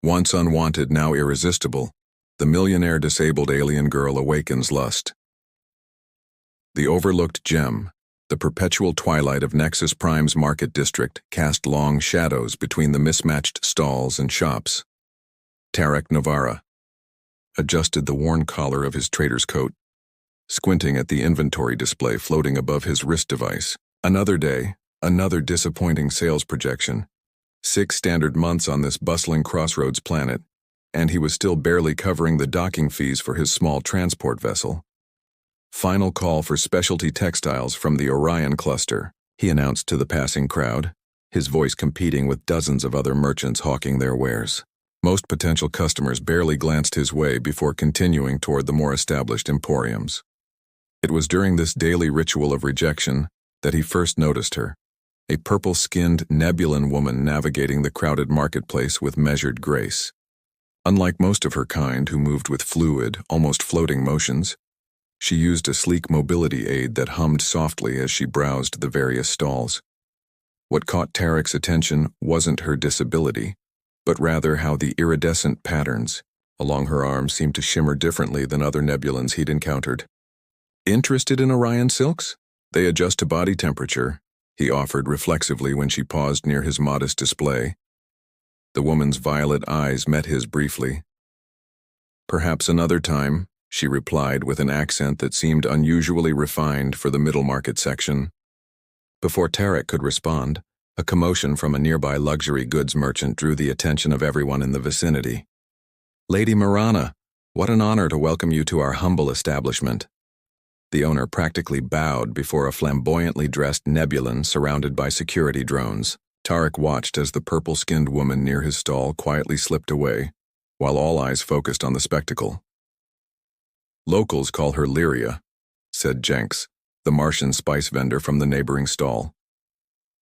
Once unwanted, now irresistible, the millionaire disabled alien girl awakens lust. The overlooked gem, the perpetual twilight of Nexus Prime's market district, cast long shadows between the mismatched stalls and shops. Tarek Navarra adjusted the worn collar of his trader's coat, squinting at the inventory display floating above his wrist device. Another day, another disappointing sales projection. 6 standard months on this bustling crossroads planet, and he was still barely covering the docking fees for his small transport vessel. Final call for specialty textiles from the Orion cluster, he announced to the passing crowd, his voice competing with dozens of other merchants hawking their wares. Most potential customers barely glanced his way before continuing toward the more established emporiums. It was during this daily ritual of rejection that he first noticed her, a purple-skinned Nebulan woman navigating the crowded marketplace with measured grace. Unlike most of her kind who moved with fluid, almost floating motions, she used a sleek mobility aid that hummed softly as she browsed the various stalls. What caught Tarek's attention wasn't her disability, but rather how the iridescent patterns along her arms seemed to shimmer differently than other Nebulans he'd encountered. "Interested in Orion silks? They adjust to body temperature," he offered reflexively when she paused near his modest display. The woman's violet eyes met his briefly. "Perhaps another time," she replied with an accent that seemed unusually refined for the middle market section. Before Tarek could respond, a commotion from a nearby luxury goods merchant drew the attention of everyone in the vicinity. "Lady Marana, what an honor to welcome you to our humble establishment." The owner practically bowed before a flamboyantly dressed Nebulan surrounded by security drones. Tarek watched as the purple-skinned woman near his stall quietly slipped away, while all eyes focused on the spectacle. "Locals call her Lyria," said Jenks, the Martian spice vendor from the neighboring stall.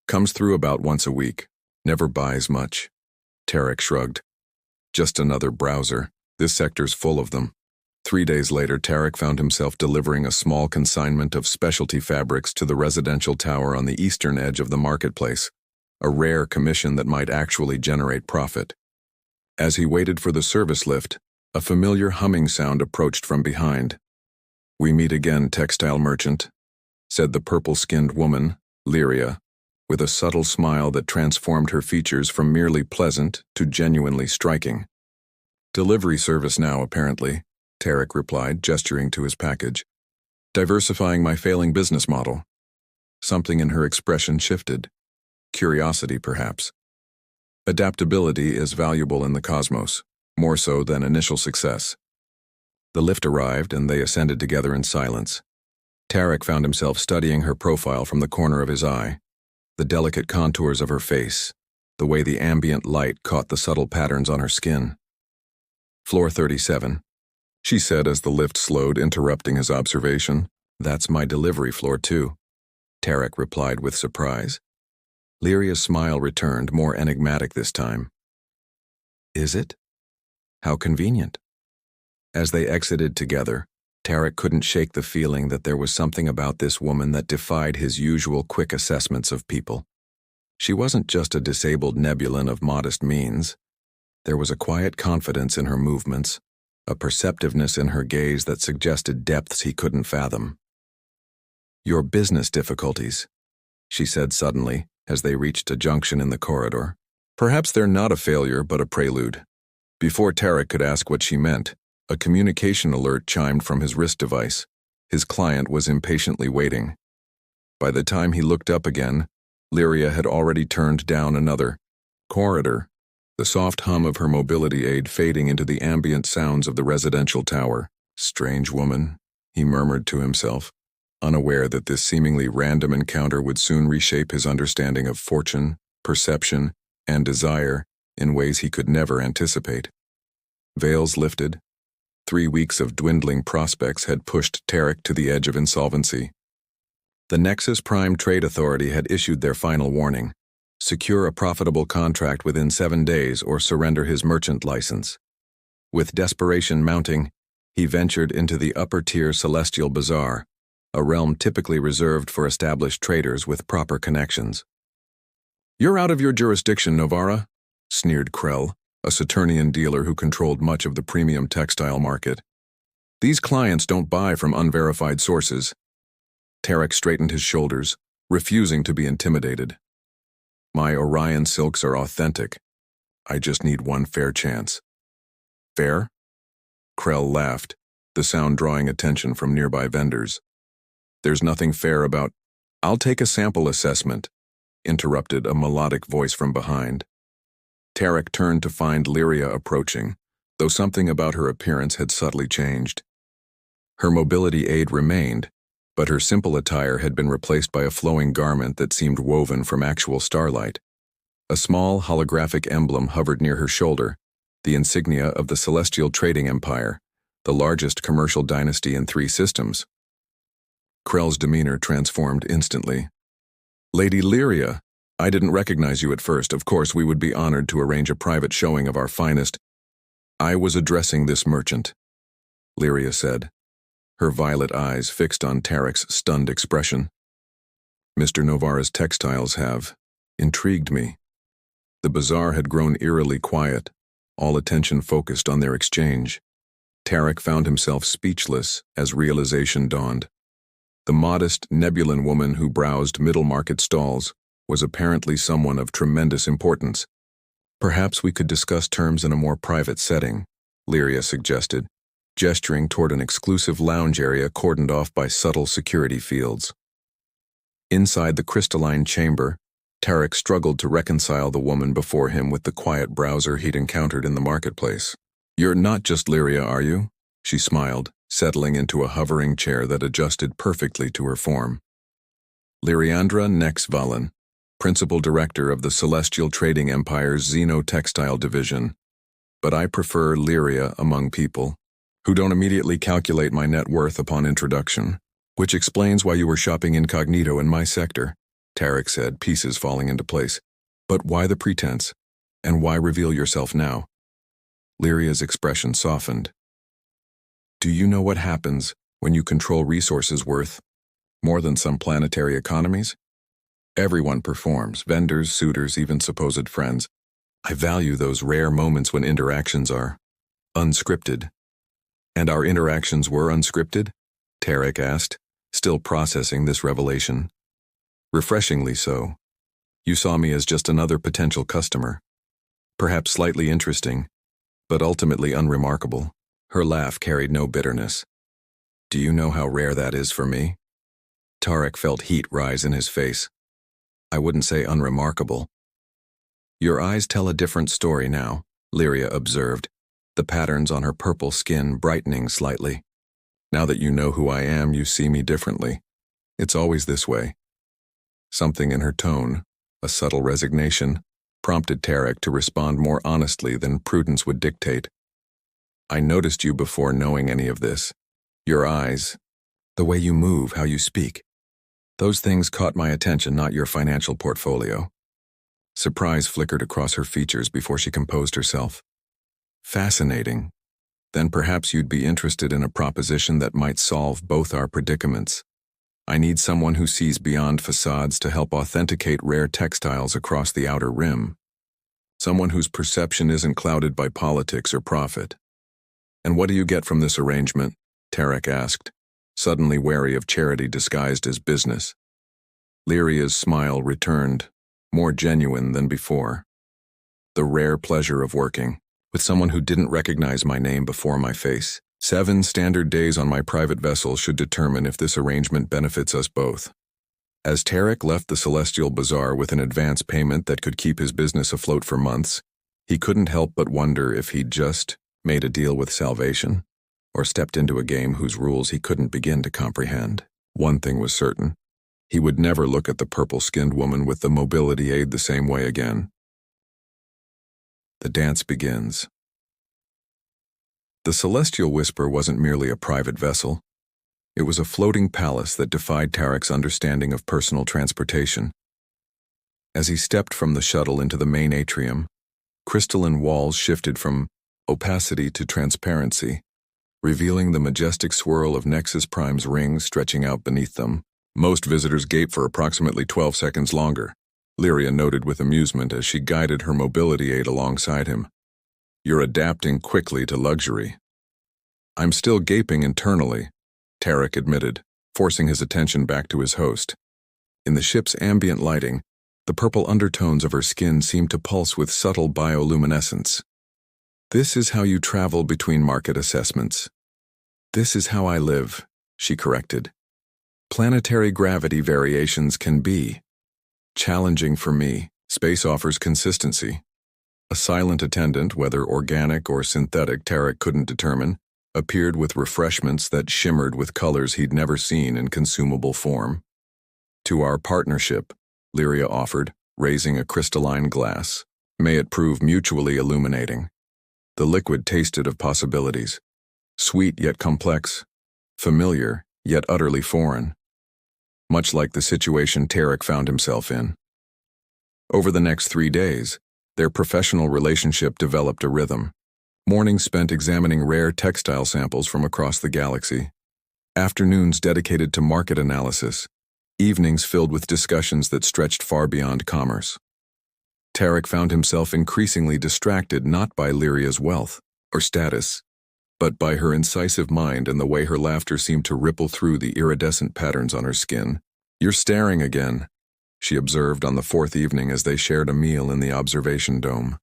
"Comes through about once a week. Never buys much." Tarek shrugged. "Just another browser. This sector's full of them." 3 days later, Tarek found himself delivering a small consignment of specialty fabrics to the residential tower on the eastern edge of the marketplace, a rare commission that might actually generate profit. As he waited for the service lift, a familiar humming sound approached from behind. "We meet again, textile merchant," said the purple-skinned woman, Lyria, with a subtle smile that transformed her features from merely pleasant to genuinely striking. "Delivery service now, apparently," Tarek replied, gesturing to his package. "Diversifying my failing business model." Something in her expression shifted. Curiosity, perhaps. Adaptability is valuable in the cosmos, more so than initial success. The lift arrived and they ascended together in silence. Tarek found himself studying her profile from the corner of his eye, the delicate contours of her face, the way the ambient light caught the subtle patterns on her skin. "Floor 37. She said as the lift slowed, interrupting his observation. "That's my delivery floor, too," Tarek replied with surprise. Lyria's smile returned, more enigmatic this time. "Is it? How convenient." As they exited together, Tarek couldn't shake the feeling that there was something about this woman that defied his usual quick assessments of people. She wasn't just a disabled Nebulan of modest means. There was a quiet confidence in her movements, a perceptiveness in her gaze that suggested depths he couldn't fathom. "Your business difficulties," she said suddenly as they reached a junction in the corridor. "Perhaps they're not a failure but a prelude." Before Tarek could ask what she meant, a communication alert chimed from his wrist device. His client was impatiently waiting. By the time he looked up again, Lyria had already turned down another corridor, the soft hum of her mobility aid fading into the ambient sounds of the residential tower. "Strange woman," he murmured to himself, unaware that this seemingly random encounter would soon reshape his understanding of fortune, perception, and desire in ways he could never anticipate. Veils lifted. 3 weeks of dwindling prospects had pushed Tarek to the edge of insolvency. The Nexus Prime Trade Authority had issued their final warning: secure a profitable contract within 7 days or surrender his merchant license. With desperation mounting, he ventured into the upper-tier Celestial Bazaar, a realm typically reserved for established traders with proper connections. "You're out of your jurisdiction, Novara," sneered Krell, a Saturnian dealer who controlled much of the premium textile market. These clients don't buy from unverified sources. Tarek straightened his shoulders, refusing to be intimidated. My Orion silks are authentic. I just need one fair chance. Fair? Krell laughed, the sound drawing attention from nearby vendors. There's nothing fair about... I'll take a sample assessment, interrupted a melodic voice from behind. Tarek turned to find Lyria approaching, though something about her appearance had subtly changed. Her mobility aid remained, but her simple attire had been replaced by a flowing garment that seemed woven from actual starlight. A small holographic emblem hovered near her shoulder, the insignia of the Celestial Trading Empire, the largest commercial dynasty in 3 systems. Krell's demeanor transformed instantly. Lady Lyria, I didn't recognize you at first. Of course, we would be honored to arrange a private showing of our finest. I was addressing this merchant, Lyria said, her violet eyes fixed on Tarek's stunned expression. Mr. Novara's textiles have intrigued me. The bazaar had grown eerily quiet, all attention focused on their exchange. Tarek found himself speechless as realization dawned. The modest, Nebulan woman who browsed middle-market stalls was apparently someone of tremendous importance. Perhaps we could discuss terms in a more private setting, Lyria suggested, gesturing toward an exclusive lounge area cordoned off by subtle security fields. Inside the crystalline chamber, Tarek struggled to reconcile the woman before him with the quiet browser he'd encountered in the marketplace. You're not just Lyria, are you? She smiled, settling into a hovering chair that adjusted perfectly to her form. Lyriandra Nexvalen, Principal Director of the Celestial Trading Empire's Xeno-Textile Division. But I prefer Lyria among people, who don't immediately calculate my net worth upon introduction, which explains why you were shopping incognito in my sector, Tarek said, pieces falling into place. But why the pretense? And why reveal yourself now? Lyria's expression softened. Do you know what happens when you control resources worth more than some planetary economies? Everyone performs, vendors, suitors, even supposed friends. I value those rare moments when interactions are unscripted. And our interactions were unscripted? Tarek asked, still processing this revelation. Refreshingly so. You saw me as just another potential customer. Perhaps slightly interesting, but ultimately unremarkable. Her laugh carried no bitterness. Do you know how rare that is for me? Tarek felt heat rise in his face. I wouldn't say unremarkable. Your eyes tell a different story now, Lyria observed, the patterns on her purple skin brightening slightly. Now that you know who I am, you see me differently. It's always this way. Something in her tone, a subtle resignation, prompted Tarek to respond more honestly than prudence would dictate. I noticed you before knowing any of this. Your eyes, the way you move, how you speak. Those things caught my attention, not your financial portfolio. Surprise flickered across her features before she composed herself. Fascinating. Then perhaps you'd be interested in a proposition that might solve both our predicaments. I need someone who sees beyond facades to help authenticate rare textiles across the outer rim. Someone whose perception isn't clouded by politics or profit. And what do you get from this arrangement? Tarek asked, suddenly wary of charity disguised as business. Lyria's smile returned, more genuine than before. The rare pleasure of working with someone who didn't recognize my name before my face. 7 standard days on my private vessel should determine if this arrangement benefits us both. As Tarek left the Celestial Bazaar with an advance payment that could keep his business afloat for months, he couldn't help but wonder if he'd just made a deal with salvation, or stepped into a game whose rules he couldn't begin to comprehend. One thing was certain. He would never look at the purple-skinned woman with the mobility aid the same way again. The dance begins. The Celestial Whisper wasn't merely a private vessel. It was a floating palace that defied Tarek's understanding of personal transportation. As he stepped from the shuttle into the main atrium, crystalline walls shifted from opacity to transparency, revealing the majestic swirl of Nexus Prime's rings stretching out beneath them. Most visitors gape for approximately 12 seconds longer, Lyria noted with amusement as she guided her mobility aid alongside him. You're adapting quickly to luxury. I'm still gaping internally, Tarek admitted, forcing his attention back to his host. In the ship's ambient lighting, the purple undertones of her skin seemed to pulse with subtle bioluminescence. This is how you travel between market assessments. This is how I live, she corrected. Planetary gravity variations can be challenging for me. Space offers consistency. A silent attendant, whether organic or synthetic, Tarek couldn't determine, appeared with refreshments that shimmered with colors he'd never seen in consumable form. To our partnership, Lyria offered, raising a crystalline glass. May it prove mutually illuminating. The liquid tasted of possibilities. Sweet yet complex. Familiar yet utterly foreign. Much like the situation Tarek found himself in. Over the next 3 days, their professional relationship developed a rhythm. Mornings spent examining rare textile samples from across the galaxy. Afternoons dedicated to market analysis. Evenings filled with discussions that stretched far beyond commerce. Tarek found himself increasingly distracted not by Lyria's wealth or status, but by her incisive mind and the way her laughter seemed to ripple through the iridescent patterns on her skin. You're staring again, she observed on the 4th evening as they shared a meal in the observation dome.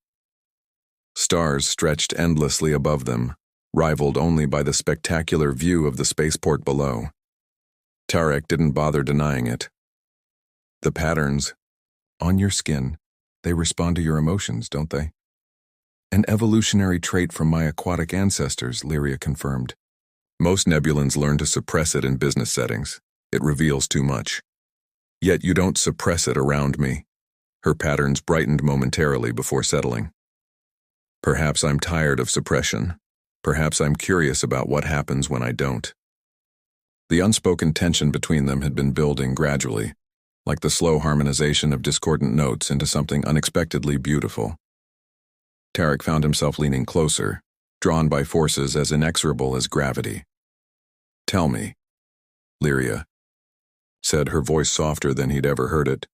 Stars stretched endlessly above them, rivaled only by the spectacular view of the spaceport below. Tarek didn't bother denying it. The patterns on your skin, they respond to your emotions, don't they? An evolutionary trait from my aquatic ancestors, Lyria confirmed. Most nebulans learn to suppress it in business settings. It reveals too much. Yet you don't suppress it around me. Her patterns brightened momentarily before settling. Perhaps I'm tired of suppression. Perhaps I'm curious about what happens when I don't. The unspoken tension between them had been building gradually, like the slow harmonization of discordant notes into something unexpectedly beautiful. Tarek found himself leaning closer, drawn by forces as inexorable as gravity. Tell me, Lyria said, her voice softer than he'd ever heard it.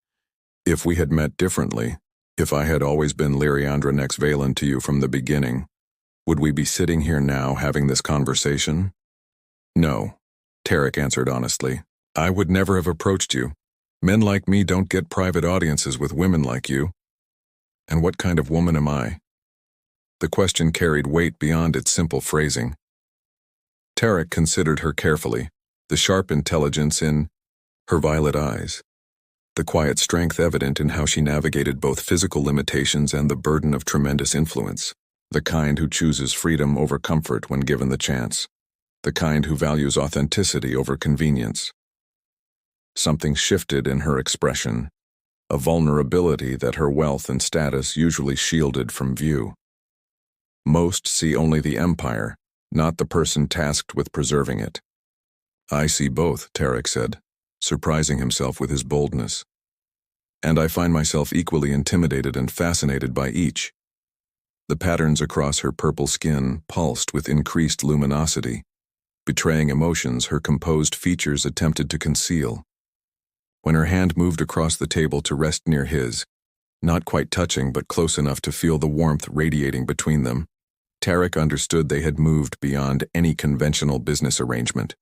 If we had met differently, if I had always been Lyriandra Nex Valen to you from the beginning, would we be sitting here now having this conversation? No, Tarek answered honestly. I would never have approached you. Men like me don't get private audiences with women like you. And what kind of woman am I? The question carried weight beyond its simple phrasing. Tarek considered her carefully, the sharp intelligence in her violet eyes, the quiet strength evident in how she navigated both physical limitations and the burden of tremendous influence, the kind who chooses freedom over comfort when given the chance, the kind who values authenticity over convenience. Something shifted in her expression, a vulnerability that her wealth and status usually shielded from view. Most see only the empire, not the person tasked with preserving it. I see both, Tarek said, surprising himself with his boldness. And I find myself equally intimidated and fascinated by each. The patterns across her purple skin pulsed with increased luminosity, betraying emotions her composed features attempted to conceal. When her hand moved across the table to rest near his, not quite touching but close enough to feel the warmth radiating between them, Tarek understood they had moved beyond any conventional business arrangement.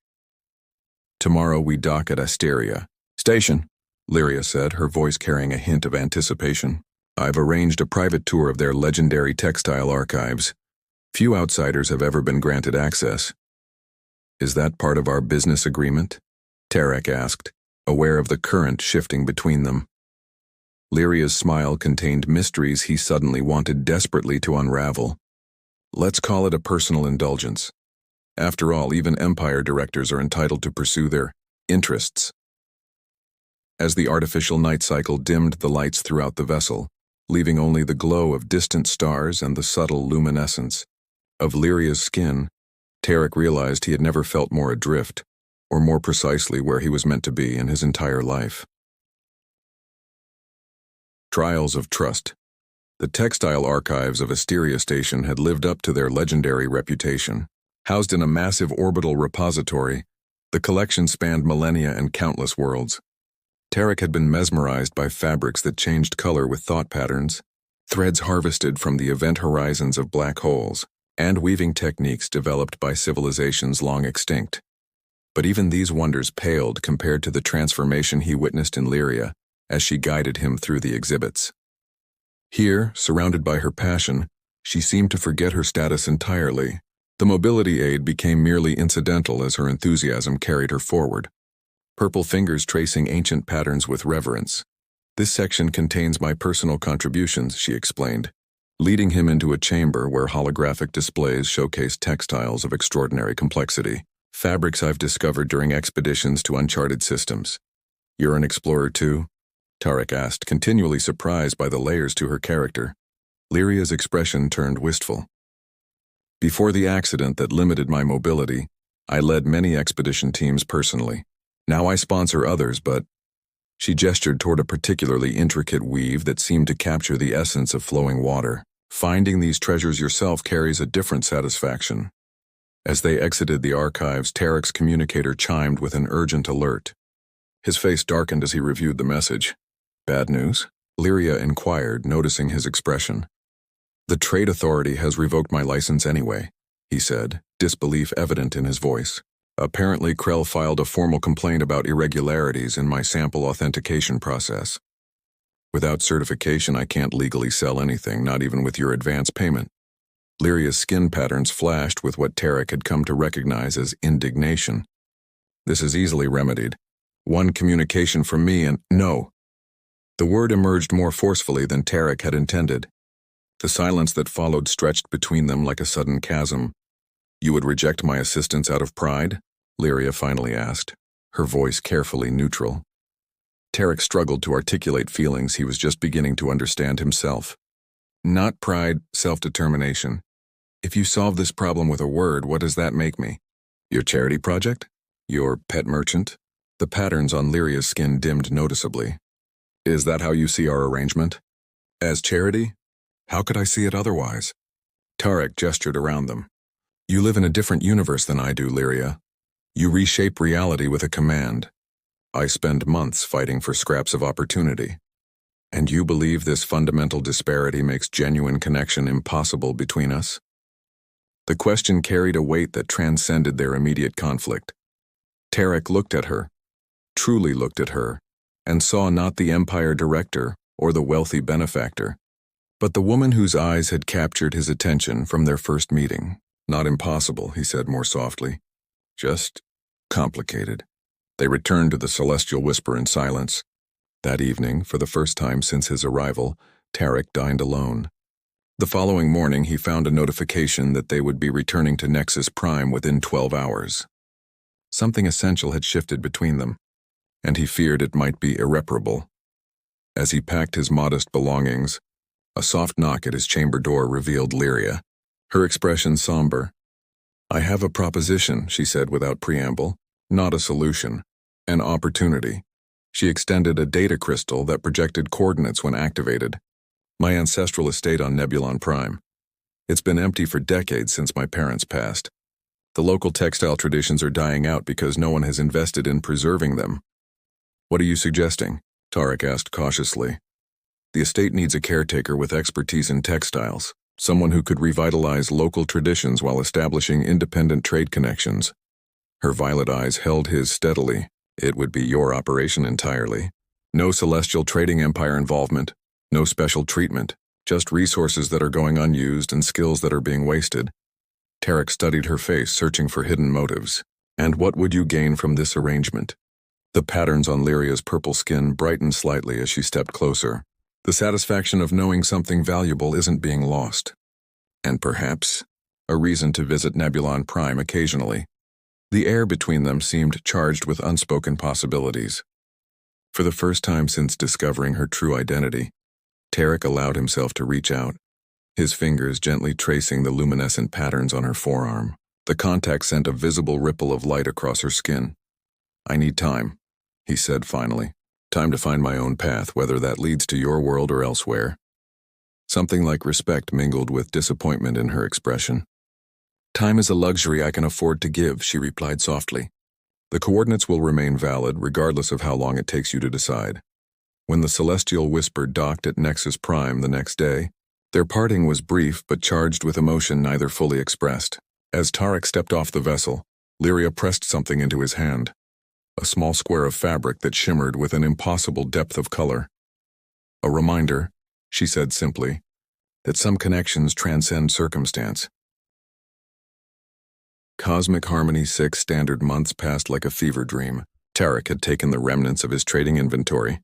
Tomorrow we dock at Asteria. Station, Lyria said, her voice carrying a hint of anticipation. I've arranged a private tour of their legendary textile archives. Few outsiders have ever been granted access. Is that part of our business agreement? Tarek asked, aware of the current shifting between them. Lyria's smile contained mysteries he suddenly wanted desperately to unravel. Let's call it a personal indulgence. After all, even empire directors are entitled to pursue their interests. As the artificial night cycle dimmed the lights throughout the vessel, leaving only the glow of distant stars and the subtle luminescence of Lyria's skin, Tarek realized he had never felt more adrift, or more precisely where he was meant to be in his entire life. Trials of Trust. The textile archives of Asteria Station had lived up to their legendary reputation. Housed in a massive orbital repository, the collection spanned millennia and countless worlds. Tarek had been mesmerized by fabrics that changed color with thought patterns, threads harvested from the event horizons of black holes, and weaving techniques developed by civilizations long extinct. But even these wonders paled compared to the transformation he witnessed in Lyria as she guided him through the exhibits. Here, surrounded by her passion, she seemed to forget her status entirely. The mobility aid became merely incidental as her enthusiasm carried her forward. Purple fingers tracing ancient patterns with reverence. "This section contains my personal contributions," she explained, leading him into a chamber where holographic displays showcased textiles of extraordinary complexity, fabrics I've discovered during expeditions to uncharted systems. "You're an explorer too?" Tarek asked, continually surprised by the layers to her character. Lyria's expression turned wistful. "Before the accident that limited my mobility, I led many expedition teams personally. Now I sponsor others, but..." She gestured toward a particularly intricate weave that seemed to capture the essence of flowing water. "Finding these treasures yourself carries a different satisfaction." As they exited the archives, Tarek's communicator chimed with an urgent alert. His face darkened as he reviewed the message. "Bad news?" Lyria inquired, noticing his expression. "The Trade Authority has revoked my license anyway," he said, disbelief evident in his voice. "Apparently, Krell filed a formal complaint about irregularities in my sample authentication process. Without certification, I can't legally sell anything, not even with your advance payment." Lyria's skin patterns flashed with what Tarek had come to recognize as indignation. "This is easily remedied. One communication from me and..." "No." The word emerged more forcefully than Tarek had intended. The silence that followed stretched between them like a sudden chasm. "You would reject my assistance out of pride?" Lyria finally asked, her voice carefully neutral. Tarek struggled to articulate feelings he was just beginning to understand himself. "Not pride, self-determination. If you solve this problem with a word, what does that make me? Your charity project? Your pet merchant?" The patterns on Lyria's skin dimmed noticeably. "Is that how you see our arrangement? As charity? How could I see it otherwise?" Tarek gestured around them. "You live in a different universe than I do, Lyria. You reshape reality with a command. I spend months fighting for scraps of opportunity. And you believe this fundamental disparity makes genuine connection impossible between us?" The question carried a weight that transcended their immediate conflict. Tarek looked at her, truly looked at her, and saw not the Empire director or the wealthy benefactor, but the woman whose eyes had captured his attention from their first meeting. "Not impossible," he said more softly. "Just complicated." They returned to the celestial whisper in silence. That evening, for the first time since his arrival, Tarek dined alone. The following morning he found a notification that they would be returning to Nexus Prime within 12 hours. Something essential had shifted between them, and he feared it might be irreparable. As he packed his modest belongings, a soft knock at his chamber door revealed Lyria, her expression somber. "I have a proposition," she said without preamble, "not a solution, an opportunity." She extended a data crystal that projected coordinates when activated. "My ancestral estate on Nebulon Prime. It's been empty for decades since my parents passed. The local textile traditions are dying out because no one has invested in preserving them." "What are you suggesting?" Tarek asked cautiously. "The estate needs a caretaker with expertise in textiles, someone who could revitalize local traditions while establishing independent trade connections." Her violet eyes held his steadily. "It would be your operation entirely. No celestial trading empire involvement, no special treatment, just resources that are going unused and skills that are being wasted." Tarek studied her face, searching for hidden motives. "And what would you gain from this arrangement?" The patterns on Lyria's purple skin brightened slightly as she stepped closer. "The satisfaction of knowing something valuable isn't being lost. And perhaps a reason to visit Nebulon Prime occasionally." The air between them seemed charged with unspoken possibilities. For the first time since discovering her true identity, Tarek allowed himself to reach out, his fingers gently tracing the luminescent patterns on her forearm. The contact sent a visible ripple of light across her skin. "I need time," he said finally. "Time to find my own path, whether that leads to your world or elsewhere." Something like respect mingled with disappointment in her expression. "Time is a luxury I can afford to give," she replied softly. "The coordinates will remain valid regardless of how long it takes you to decide." When the celestial whisper docked at Nexus Prime the next day, Their parting was brief but charged with emotion neither fully expressed. As Tarek stepped off the vessel, Lyria pressed something into his hand, a small square of fabric that shimmered with an impossible depth of color. A reminder, she said simply, that some connections transcend circumstance. Cosmic Harmony 6 standard months passed like a fever dream. Tarek had taken the remnants of his trading inventory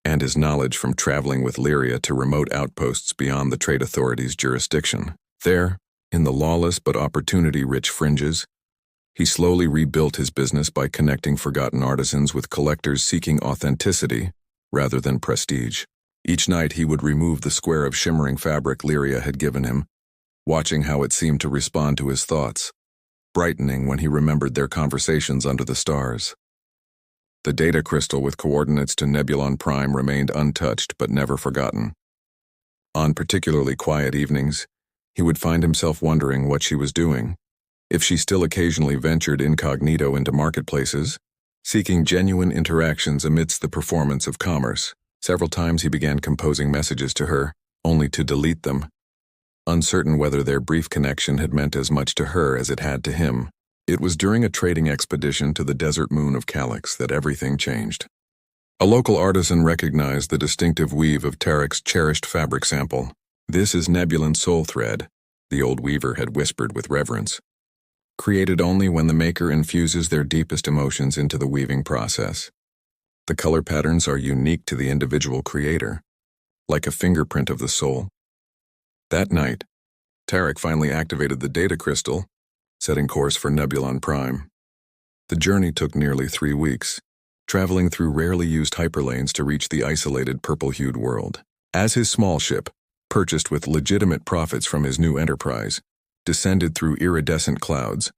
and his knowledge from traveling with Lyria to remote outposts beyond the trade authority's jurisdiction. There, in the lawless but opportunity-rich fringes, he slowly rebuilt his business by connecting forgotten artisans with collectors seeking authenticity rather than prestige. Each night he would remove the square of shimmering fabric Lyria had given him, watching how it seemed to respond to his thoughts, brightening when he remembered their conversations under the stars. The data crystal with coordinates to Nebulon Prime remained untouched but never forgotten. On particularly quiet evenings, he would find himself wondering what she was doing, if she still occasionally ventured incognito into marketplaces, seeking genuine interactions amidst the performance of commerce. Several times he began composing messages to her, only to delete them, uncertain whether their brief connection had meant as much to her as it had to him. It was during a trading expedition to the desert moon of Calyx that everything changed. A local artisan recognized the distinctive weave of Tarek's cherished fabric sample. "This is Nebulan soul thread," the old weaver had whispered with reverence. "Created only when the maker infuses their deepest emotions into the weaving process. The color patterns are unique to the individual creator, like a fingerprint of the soul." That night, Tarek finally activated the data crystal, setting course for Nebulon Prime. The journey took nearly 3 weeks, traveling through rarely used hyperlanes to reach the isolated purple-hued world. As his small ship, purchased with legitimate profits from his new enterprise, descended through iridescent clouds,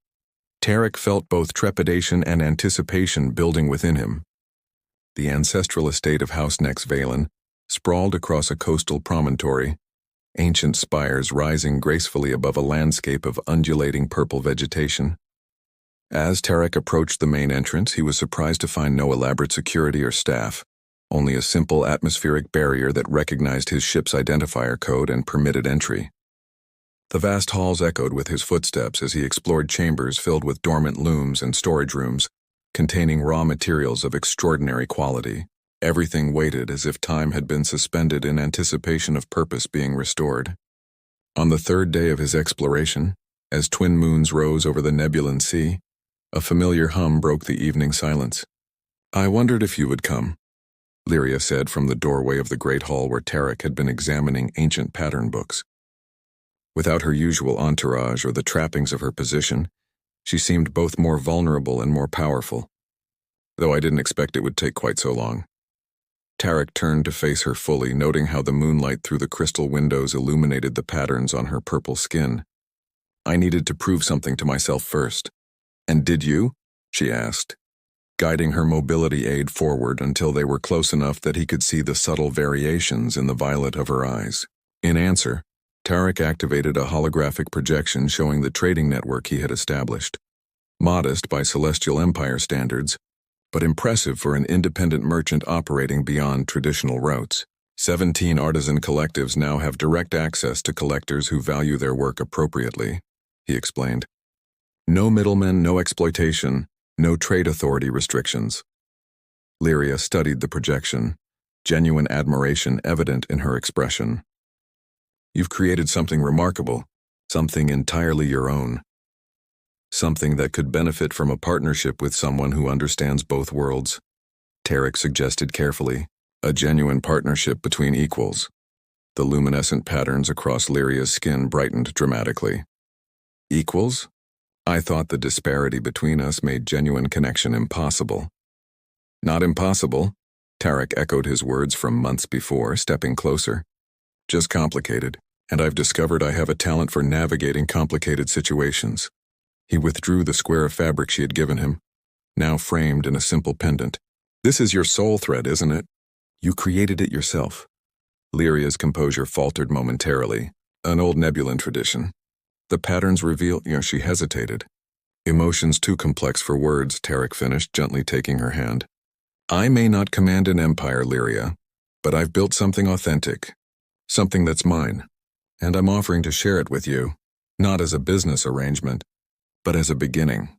Tarek felt both trepidation and anticipation building within him. The ancestral estate of House Nex Valen sprawled across a coastal promontory, ancient spires rising gracefully above a landscape of undulating purple vegetation. As Tarek approached the main entrance, he was surprised to find no elaborate security or staff, only a simple atmospheric barrier that recognized his ship's identifier code and permitted entry. The vast halls echoed with his footsteps as he explored chambers filled with dormant looms and storage rooms containing raw materials of extraordinary quality. Everything waited as if time had been suspended in anticipation of purpose being restored. On the 3rd day of his exploration, as twin moons rose over the Nebulan Sea, a familiar hum broke the evening silence. "I wondered if you would come," Lyria said from the doorway of the great hall where Tarek had been examining ancient pattern books. Without her usual entourage or the trappings of her position, she seemed both more vulnerable and more powerful, though I didn't expect it would take quite so long. Tarek turned to face her fully, noting how the moonlight through the crystal windows illuminated the patterns on her purple skin. "I needed to prove something to myself first." "And did you?" she asked, guiding her mobility aid forward until they were close enough that he could see the subtle variations in the violet of her eyes. In answer, Tarek activated a holographic projection showing the trading network he had established. Modest by Celestial Empire standards, but impressive for an independent merchant operating beyond traditional routes. 17 artisan collectives now have direct access to collectors who value their work appropriately, he explained. No middlemen, no exploitation, no trade authority restrictions. Lyria studied the projection, genuine admiration evident in her expression. "You've created something remarkable, something entirely your own. Something that could benefit from a partnership with someone who understands both worlds," Tarek suggested carefully. "A genuine partnership between equals." The luminescent patterns across Lyria's skin brightened dramatically. "Equals? I thought the disparity between us made genuine connection impossible." "Not impossible," Tarek echoed his words from months before, stepping closer. "Just complicated, and I've discovered I have a talent for navigating complicated situations." He withdrew the square of fabric she had given him, now framed in a simple pendant. "This is your soul thread, isn't it? You created it yourself." Lyria's composure faltered momentarily. "An old Nebulan tradition. The patterns reveal—" She hesitated. "Emotions too complex for words," Tarek finished, gently taking her hand. "I may not command an empire, Lyria, but I've built something authentic. Something that's mine. And I'm offering to share it with you, not as a business arrangement, but as a beginning.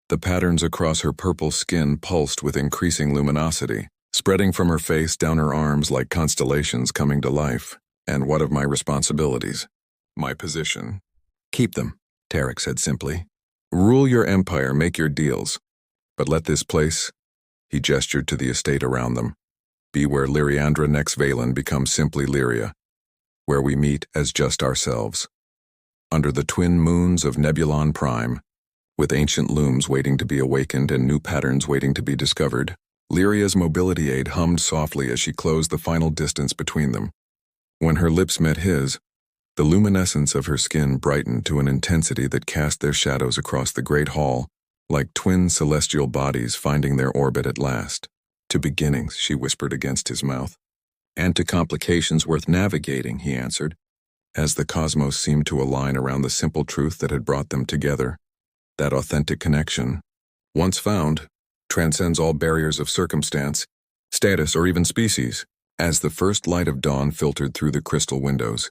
The patterns across her purple skin pulsed with increasing luminosity, spreading from her face down her arms like constellations coming to life. And what of my responsibilities? My position? Keep them, Tarek said simply. Rule your empire, make your deals. But let this place, he gestured to the estate around them, be where Lyriandra Nex Valen becomes simply Lyria, where we meet as just ourselves. Under the twin moons of Nebulon Prime, with ancient looms waiting to be awakened and new patterns waiting to be discovered, Lyria's mobility aid hummed softly as she closed the final distance between them. When her lips met his, the luminescence of her skin brightened to an intensity that cast their shadows across the great hall, like twin celestial bodies finding their orbit at last. To beginnings, she whispered against his mouth. And to complications worth navigating, he answered, as the cosmos seemed to align around the simple truth that had brought them together. That authentic connection, once found, transcends all barriers of circumstance, status, or even species. As the first light of dawn filtered through the crystal windows,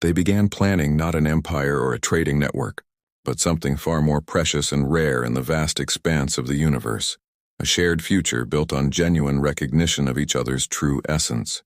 they began planning not an empire or a trading network, but something far more precious and rare in the vast expanse of the universe, a shared future built on genuine recognition of each other's true essence.